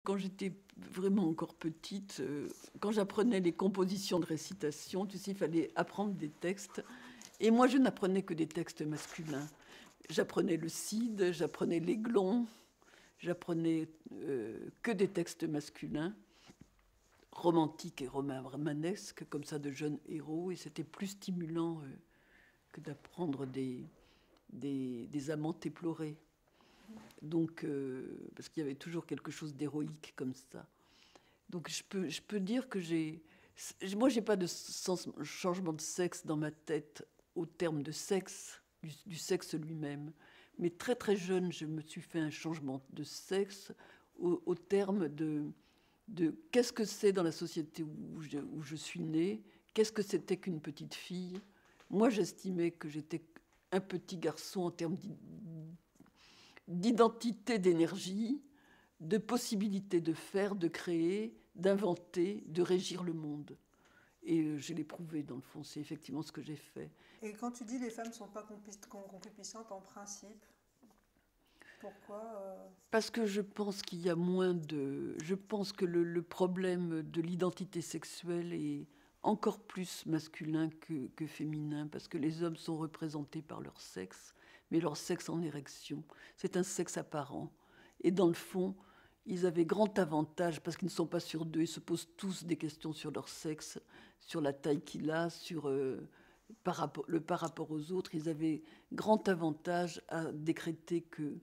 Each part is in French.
Quand j'étais vraiment encore petite, quand j'apprenais les compositions de récitation, tu sais, il fallait apprendre des textes. Et moi, je n'apprenais que des textes masculins. J'apprenais le Cid, j'apprenais l'Aiglon, j'apprenais que des textes masculins, romantiques et romanesques, comme ça, de jeunes héros. Et c'était plus stimulant que d'apprendre des amants éplorés. Donc, parce qu'il y avait toujours quelque chose d'héroïque comme ça. Donc je peux dire que moi j'ai pas de changement de sexe dans ma tête au terme de sexe, du sexe lui-même. Mais très très jeune, je me suis fait un changement de sexe au terme de qu'est-ce que c'est dans la société où je suis née, qu'est-ce que c'était qu'une petite fille. Moi j'estimais que j'étais un petit garçon en termes d'identité, d'énergie, de possibilités de faire, de créer, d'inventer, de régir le monde. Et je l'ai prouvé, dans le fond, c'est effectivement ce que j'ai fait. Et quand tu dis les femmes ne sont pas concupiscentes en principe, pourquoi Parce que je pense qu'il y a moins de... Je pense que le problème de l'identité sexuelle est encore plus masculin que féminin, parce que les hommes sont représentés par leur sexe, mais leur sexe en érection. C'est un sexe apparent. Et dans le fond, ils avaient grand avantage, parce qu'ils ne sont pas sûrs d'eux, ils se posent tous des questions sur leur sexe, sur la taille qu'il a, sur par rapport aux autres. Ils avaient grand avantage à décréter que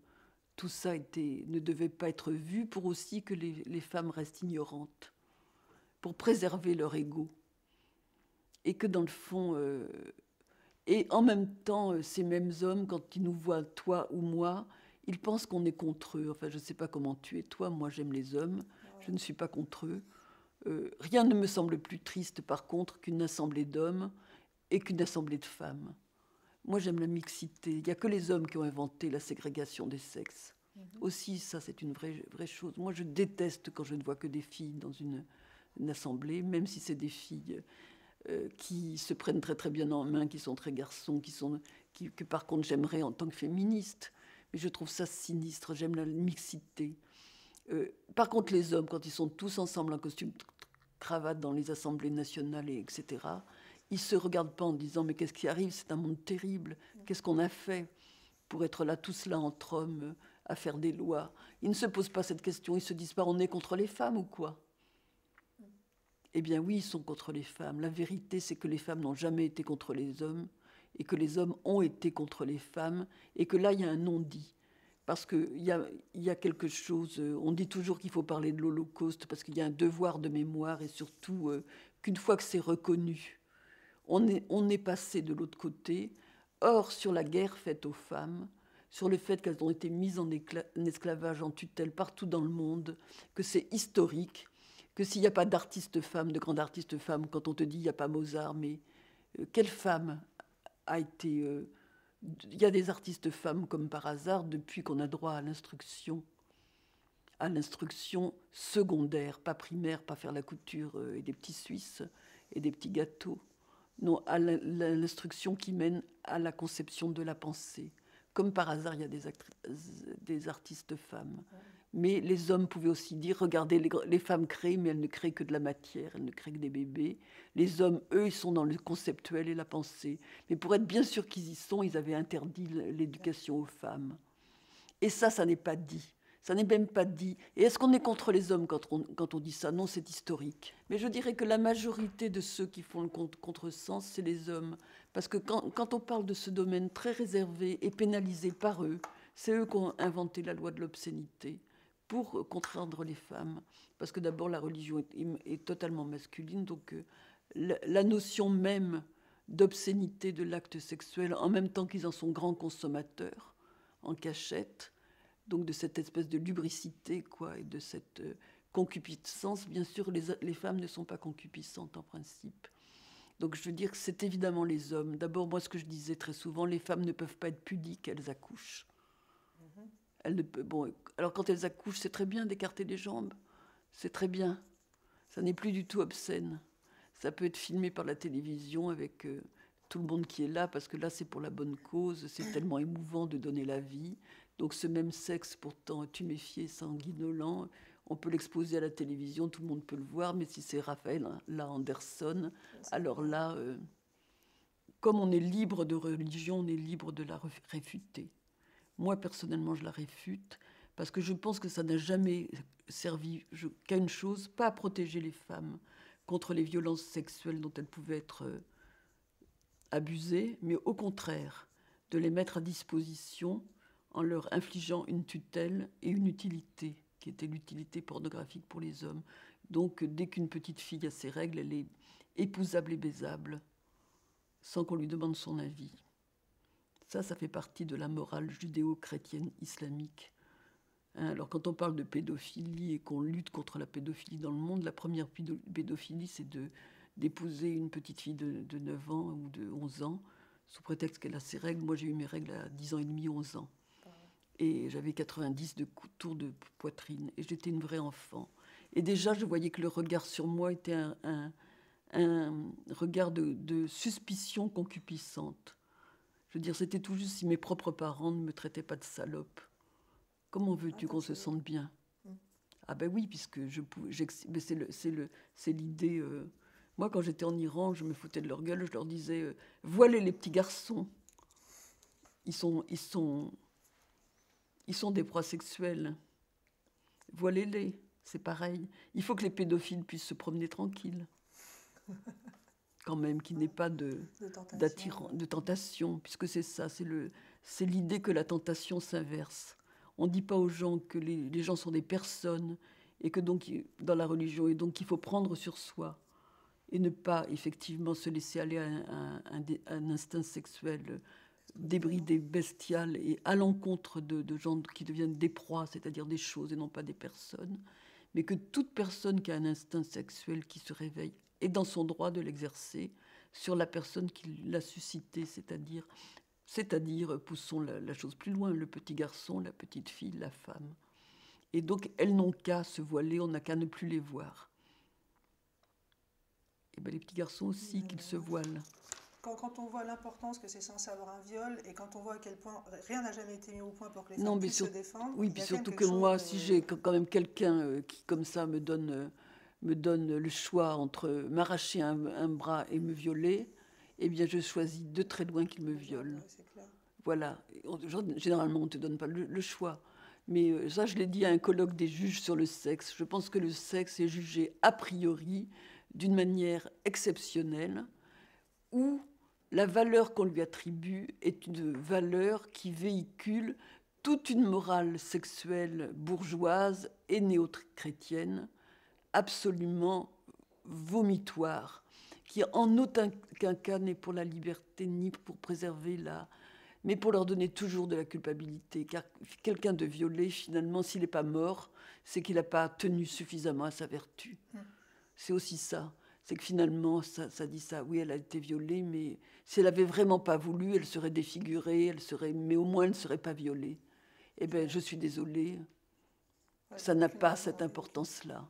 tout ça ne devait pas être vu, pour aussi que les femmes restent ignorantes, pour préserver leur ego. Et que dans le fond, et en même temps, ces mêmes hommes, quand ils nous voient, toi ou moi, ils pensent qu'on est contre eux. Enfin, je ne sais pas comment tu es, toi, moi j'aime les hommes, je ne suis pas contre eux. Rien ne me semble plus triste, par contre, qu'une assemblée d'hommes et qu'une assemblée de femmes. Moi, j'aime la mixité. Il n'y a que les hommes qui ont inventé la ségrégation des sexes. Aussi, ça, c'est une vraie chose. Moi, je déteste quand je ne vois que des filles dans une assemblée, même si c'est des filles qui se prennent très très bien en main, qui sont très garçons, que par contre j'aimerais en tant que féministe. Mais je trouve ça sinistre, j'aime la mixité. Par contre, les hommes, quand ils sont tous ensemble en costume cravate dans les assemblées nationales, etc., ils se regardent pas en disant mais qu'est-ce qui arrive, c'est un monde terrible, qu'est-ce qu'on a fait pour être là tous là entre hommes à faire des lois. Ils ne se posent pas cette question, ils se disent pas on est contre les femmes ou quoi. Eh bien oui, ils sont contre les femmes. La vérité, c'est que les femmes n'ont jamais été contre les hommes et que les hommes ont été contre les femmes et que là, il y a un non-dit. Parce qu'il y a quelque chose, on dit toujours qu'il faut parler de l'Holocauste parce qu'il y a un devoir de mémoire et surtout qu'une fois que c'est reconnu, on est passé de l'autre côté. Or, sur la guerre faite aux femmes, sur le fait qu'elles ont été mises en esclavage, en tutelle partout dans le monde, que c'est historique, que s'il n'y a pas d'artiste femme, de grande artiste femme, quand on te dit il n'y a pas Mozart, mais quelle femme a été... il y a des artistes femmes comme par hasard depuis qu'on a droit à l'instruction secondaire, pas primaire, pas faire la couture et des petits Suisses et des petits gâteaux. Non, à l'instruction qui mène à la conception de la pensée. Comme par hasard, il y a des artistes femmes. Mais les hommes pouvaient aussi dire, regardez, les femmes créent, mais elles ne créent que de la matière, elles ne créent que des bébés. Les hommes, eux, ils sont dans le conceptuel et la pensée. Mais pour être bien sûr qu'ils y sont, ils avaient interdit l'éducation aux femmes. Et ça n'est pas dit. Ça n'est même pas dit. Et est-ce qu'on est contre les hommes quand on dit ça? Non, c'est historique. Mais je dirais que la majorité de ceux qui font le contresens, c'est les hommes. Parce que quand on parle de ce domaine très réservé et pénalisé par eux, c'est eux qui ont inventé la loi de l'obscénité pour contraindre les femmes. Parce que d'abord, la religion est totalement masculine, donc la notion même d'obscénité de l'acte sexuel, en même temps qu'ils en sont grands consommateurs, en cachette, donc de cette espèce de lubricité, quoi, et de cette concupiscence. Bien sûr, les femmes ne sont pas concupiscentes en principe. Donc je veux dire que c'est évidemment les hommes. D'abord, moi, ce que je disais très souvent, les femmes ne peuvent pas être pudiques, elles accouchent. Elles ne bon, alors quand elles accouchent, c'est très bien d'écarter les jambes, c'est très bien. Ça n'est plus du tout obscène. Ça peut être filmé par la télévision avec tout le monde qui est là, parce que là, c'est pour la bonne cause, c'est tellement émouvant de donner la vie. Donc ce même sexe, pourtant tuméfié, sanguinolent, On peut l'exposer à la télévision, tout le monde peut le voir, mais si c'est Raphaël là Anderson, alors là, comme on est libre de religion, on est libre de la réfuter. Moi, personnellement, je la réfute, parce que je pense que ça n'a jamais servi qu'à une chose, pas à protéger les femmes contre les violences sexuelles dont elles pouvaient être abusées, mais au contraire, de les mettre à disposition en leur infligeant une tutelle et une utilité, qui était l'utilité pornographique pour les hommes. Donc, dès qu'une petite fille a ses règles, elle est épousable et baisable, sans qu'on lui demande son avis. Ça fait partie de la morale judéo-chrétienne islamique. Alors, quand on parle de pédophilie et qu'on lutte contre la pédophilie dans le monde, la première pédophilie, c'est d'épouser une petite fille de 9 ans ou de 11 ans, sous prétexte qu'elle a ses règles. Moi, j'ai eu mes règles à 10 ans et demi, 11 ans. Et j'avais 90 de tours de poitrine. Et j'étais une vraie enfant. Et déjà, je voyais que le regard sur moi était un regard de suspicion concupiscente. Je veux dire, c'était tout juste si mes propres parents ne me traitaient pas de salope. Comment veux-tu qu'on se sente bien? Ah ben oui, puisque c'est l'idée... Moi, quand j'étais en Iran, je me foutais de leur gueule, je leur disais voilez les petits garçons. Ils sont des proies sexuelles. Voilez-les, c'est pareil. Il faut que les pédophiles puissent se promener tranquilles. Quand même, qu'il n'ait pas de tentation, puisque c'est ça, c'est l'idée que la tentation s'inverse. On ne dit pas aux gens que les gens sont des personnes, et que donc, dans la religion, et donc il faut prendre sur soi, et ne pas effectivement se laisser aller à un instinct sexuel débridé, bestial, et à l'encontre de gens qui deviennent des proies, c'est-à-dire des choses et non pas des personnes, mais que toute personne qui a un instinct sexuel qui se réveille est dans son droit de l'exercer sur la personne qui l'a suscité, c'est-à-dire poussons la chose plus loin, le petit garçon, la petite fille, la femme. Et donc, elles n'ont qu'à se voiler, on n'a qu'à ne plus les voir. Et bien, les petits garçons aussi, qu'ils se voilent. Quand on voit l'importance que c'est censé avoir un viol, et quand on voit à quel point rien n'a jamais été mis au point pour que les femmes puissent se défendre... Oui, puis surtout que moi, si j'ai quand même quelqu'un qui, comme ça, me donne le choix entre m'arracher un bras et me violer, eh bien, je choisis de très loin qu'il me viole. Voilà. Généralement, on ne te donne pas le choix. Mais ça, je l'ai dit à un colloque des juges sur le sexe. Je pense que le sexe est jugé a priori d'une manière exceptionnelle, où la valeur qu'on lui attribue est une valeur qui véhicule toute une morale sexuelle bourgeoise et néo-chrétienne absolument vomitoire, qui en aucun cas n'est pour la liberté ni pour préserver mais pour leur donner toujours de la culpabilité. Car quelqu'un de violé, finalement, s'il n'est pas mort, c'est qu'il n'a pas tenu suffisamment à sa vertu. C'est aussi ça. C'est que finalement, ça dit ça. Oui, elle a été violée, mais si elle n'avait vraiment pas voulu, elle serait défigurée, mais au moins elle ne serait pas violée. Eh bien, je suis désolée. Ça n'a pas cette importance-là.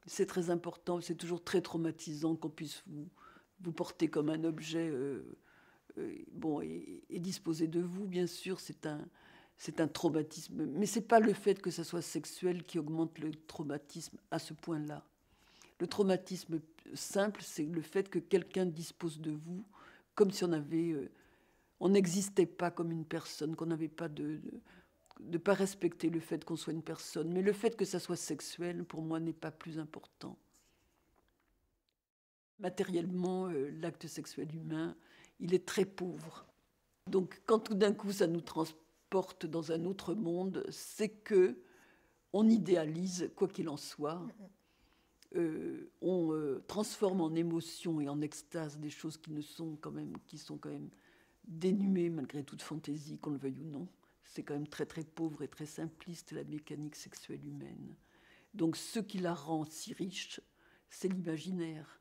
C'est très important, c'est toujours très traumatisant qu'on puisse vous porter comme un objet et disposer de vous, bien sûr, c'est un traumatisme. Mais ce n'est pas le fait que ça soit sexuel qui augmente le traumatisme à ce point-là. Le traumatisme simple, c'est le fait que quelqu'un dispose de vous comme si on n'existait pas comme une personne, qu'on n'avait pas de pas respecter le fait qu'on soit une personne. Mais le fait que ça soit sexuel, pour moi, n'est pas plus important. Matériellement, l'acte sexuel humain, il est très pauvre. Donc, quand tout d'un coup, ça nous transporte dans un autre monde, c'est que on idéalise, quoi qu'il en soit. On transforme en émotion et en extase des choses qui sont quand même dénuées malgré toute fantaisie, qu'on le veuille ou non. C'est quand même très très pauvre et très simpliste, la mécanique sexuelle humaine. Donc ce qui la rend si riche, c'est l'imaginaire.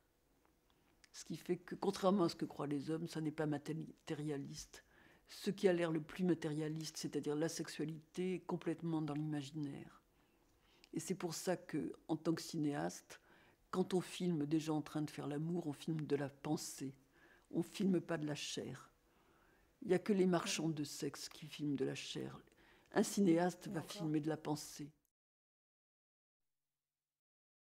Ce qui fait que, contrairement à ce que croient les hommes, ça n'est pas matérialiste. Ce qui a l'air le plus matérialiste, c'est-à-dire la sexualité, est complètement dans l'imaginaire. Et c'est pour ça que, en tant que cinéaste, quand on filme des gens en train de faire l'amour, on filme de la pensée. On ne filme pas de la chair. Il n'y a que les marchands de sexe qui filment de la chair. Un cinéaste va filmer de la pensée.